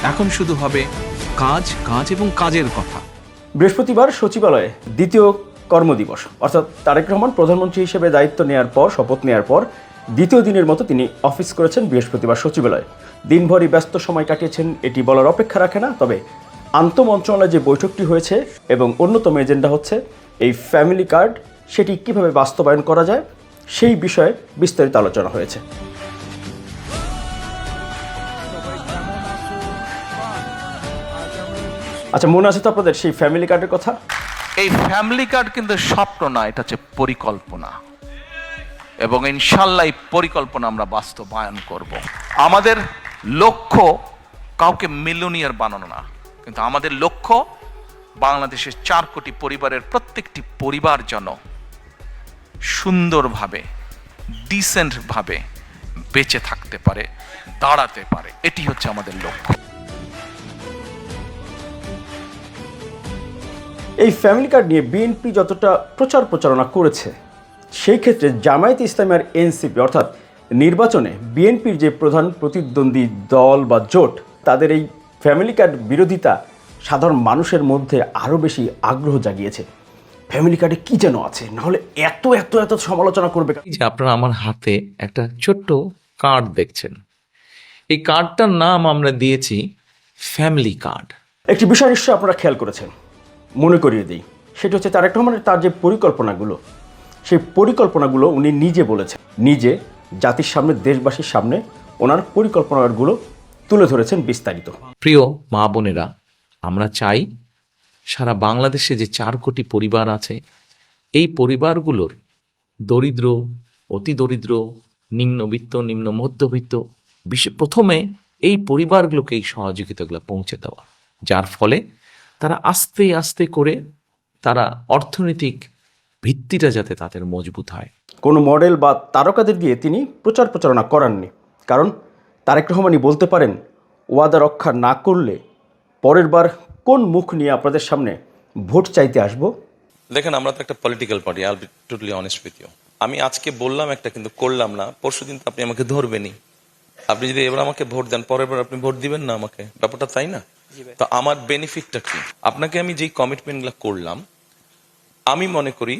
এখন শুধু হবে কাজ, কাজ এবং কাজের কথা। বৃহস্পতিবার সচিবালয়ে দ্বিতীয় কর্মদিবস, অর্থাৎ তারেক রহমান প্রধানমন্ত্রী হিসেবে দায়িত্ব নেওয়ার পর, শপথ নেওয়ার পর দ্বিতীয় দিনের মতো তিনি অফিস করেছেন বৃহস্পতিবার সচিবালয়ে। দিনভরই ব্যস্ত সময় কাটিয়েছেন এটি বলার অপেক্ষা রাখে না। তবে আন্তঃমন্ত্রণালয়ে যে বৈঠকটি হয়েছে এবং অন্যতম এজেন্ডা হচ্ছে এই ফ্যামিলি কার্ড, সেটি কিভাবে বাস্তবায়ন করা যায় সেই বিষয়ে বিস্তারিত আলোচনা হয়েছে। আচ্ছা, মনে আছে তো আপনাদের সেই ফ্যামিলি কার্ডের কথা? এই ফ্যামিলি কার্ড কিন্তু স্বপ্ন না, এটা হচ্ছে পরিকল্পনা, এবং ইনশাল্লাহ এই পরিকল্পনা আমরা বাস্তবায়ন করব। আমাদের লক্ষ্য কাউকে মিলিয়নিয়ার বানানো না, কিন্তু আমাদের লক্ষ্য বাংলাদেশের 4 কোটি পরিবারের প্রত্যেকটি পরিবার যেন সুন্দরভাবে, ডিসেন্টভাবে বেঁচে থাকতে পারে, দাঁড়াতে পারে। এটি হচ্ছে আমাদের লক্ষ্য। এই ফ্যামিলি কার্ড নিয়ে বিএনপি যতটা প্রচারণা করেছে, সেই ক্ষেত্রে জামায়াতে ইসলামী আর এনসিপি, অর্থাৎ নির্বাচনে বিএনপির যে প্রধান প্রতিদ্বন্দ্বী দল বা জোট, তাদের এই ফ্যামিলি কার্ড বিরোধিতা সাধারণ মানুষের মধ্যে আরও বেশি আগ্রহ জাগিয়েছে। ফ্যামিলি কার্ডে কি যেন আছে, নাহলে এত এত এত সমালোচনা করবে। যে আপনারা আমার হাতে একটা ছোট্ট কার্ড দেখছেন, এই কার্ডটার নাম আমরা দিয়েছি ফ্যামিলি কার্ড। একটি বিষয় নিশ্চয়ই আপনারা খেয়াল করেছেন, মনে করিয়ে দিই, সেটা হচ্ছে তারেক রহমানের তার যে পরিকল্পনাগুলো, সেই পরিকল্পনাগুলো উনি নিজে বলেছেন, নিজে জাতির সামনে, দেশবাসীর সামনে ওনার পরিকল্পনাগুলো তুলে ধরেছেন বিস্তারিত। প্রিয় মা বোনেরা, আমরা চাই সারা বাংলাদেশে যে 4 কোটি পরিবার আছে, এই পরিবারগুলোর দরিদ্র, অতি দরিদ্র, নিম্নবিত্ত, নিম্ন মধ্যবিত্ত, প্রথমে এই পরিবারগুলোকে এই সহযোগিতাগুলো পৌঁছে দেওয়া, যার ফলে তারা আস্তে আস্তে করে তারা অর্থনৈতিক ভিত্তিটা যাতে তাদের মজবুত হয়। কোনো মডেল বা তারকাদের দিয়ে তিনি প্রচারণা করাননি, কারণ তারেক রহমানই বলতে পারেন ওয়াদা রক্ষা না করলে পরের বার কোন মুখ নিয়ে আপনাদের সামনে ভোট চাইতে আসবো। দেখেন, আমরা তো একটা political party, I will be totally honest with you. আমি আজকে বললাম একটা, কিন্তু করলাম না। পরশুদিন তো আপনি আমাকে ধরবেনই। আপনি যদি এবার আমাকে ভোট দেন, পরের বার আপনি ভোট দিবেন না আমাকে, ব্যাপারটা তাই না? তো আমার বেনিফিটটা কি? আপনাকে আমি যেই কমিটমেন্টগুলো করলাম, আমি মনে করি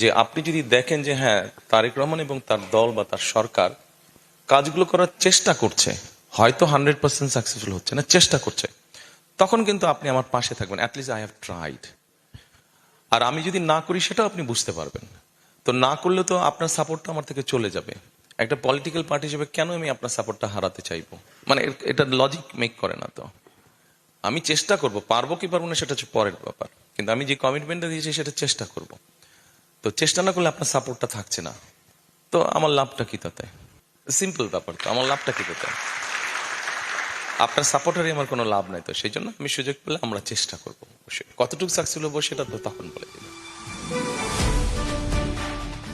যে আপনি যদি দেখেন যে হ্যাঁ, তারেক রহমান এবং তার দল বা তার সরকার কাজগুলো করার চেষ্টা করছে, হয়তো 100% সাকসেসফুল হচ্ছে না, চেষ্টা করছে, তখন কিন্তু আপনি আমার পাশে থাকবেন। At least I have tried. আর আমি যদি না করি, সেটাও আপনি বুঝতে পারবেন। তো না করলে তো আপনার সাপোর্টটা আমার থেকে চলে যাবে। একটা পলিটিক্যাল পার্টি হিসেবে কেন আমি আপনার সাপোর্টটা হারাতে চাইবো? মানে এটা লজিক মেক করে না। তো আমি চেষ্টা করব, পারবো কি পারবো না সেটা হচ্ছে পরের ব্যাপার, কিন্তু আমি যে কমিটমেন্টটা দিয়েছি সেটা চেষ্টা করব। তো চেষ্টা না করলে আপনার সাপোর্টটা থাকছে না, তো আমার লাভটা কি তাতে? সিম্পল ব্যাপার। তো আমার লাভটা কি তাতে? আপনার সাপোর্টারই আমার কোনো লাভ নাই। তো সেই জন্য আমি সুযোগ পেলে আমরা চেষ্টা করবো। কতটুকু সাকসেসফুল হবো সেটা তো তখন বলে দিব।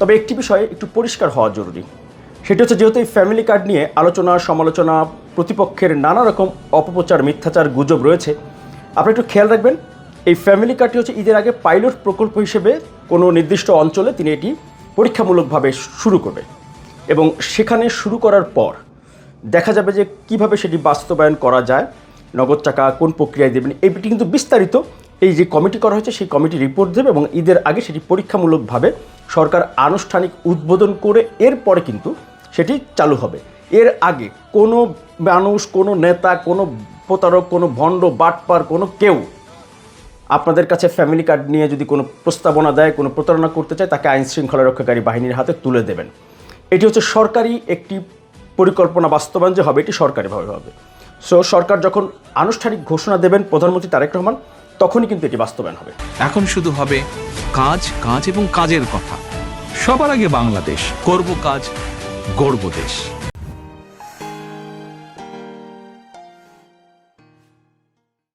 তবে একটি বিষয়ে একটু পরিষ্কার হওয়া জরুরি, সেটা হচ্ছে যেহেতু এই ফ্যামিলি কার্ড নিয়ে আলোচনা, সমালোচনা, প্রতিপক্ষের নানা রকম অপপ্রচার, মিথ্যাচার, গুজব রয়েছে, আপনি একটু খেয়াল রাখবেন। এই ফ্যামিলি কার্ডটি হচ্ছে ঈদের আগে পাইলট প্রকল্প হিসেবে কোনো নির্দিষ্ট অঞ্চলে তিনি এটি পরীক্ষামূলকভাবে শুরু করবে, এবং সেখানে শুরু করার পর দেখা যাবে যে কিভাবে সেটি বাস্তবায়ন করা যায়, নগদ টাকা কোন প্রক্রিয়ায় দেবেন, এটি কিন্তু বিস্তারিত এই যে কমিটি করা হয়েছে সেই কমিটি রিপোর্ট দেবে, এবং ঈদের আগে সেটি পরীক্ষামূলকভাবে সরকার আনুষ্ঠানিক উদ্বোধন করে এরপরে কিন্তু সেটি চালু হবে। এর আগে কোনো মানুষ, কোনো নেতা, কোনো প্রতারক, কোনো ভণ্ড, বাটপার, কোনো কেউ আপনাদের কাছে ফ্যামিলি কার্ড নিয়ে যদি কোনো প্রস্তাবনা দেয়, কোনো প্রতারণা করতে চায়, তাকে আইন শৃঙ্খলা রক্ষাকারী বাহিনীর হাতে তুলে দেবেন। এটি হচ্ছে সরকারি একটি পরিকল্পনা, বাস্তবায়ন যে হবে এটি সরকারিভাবে হবে। সো সরকার যখন আনুষ্ঠানিক ঘোষণা দেবেন প্রধানমন্ত্রী তারেক রহমান, তখনই কিন্তু এটি বাস্তবায়ন হবে। এখন শুধু হবে কাজ, কাজ এবং কাজের কথা। সবার আগে বাংলাদেশ, করব কাজ, গড়ব দেশ।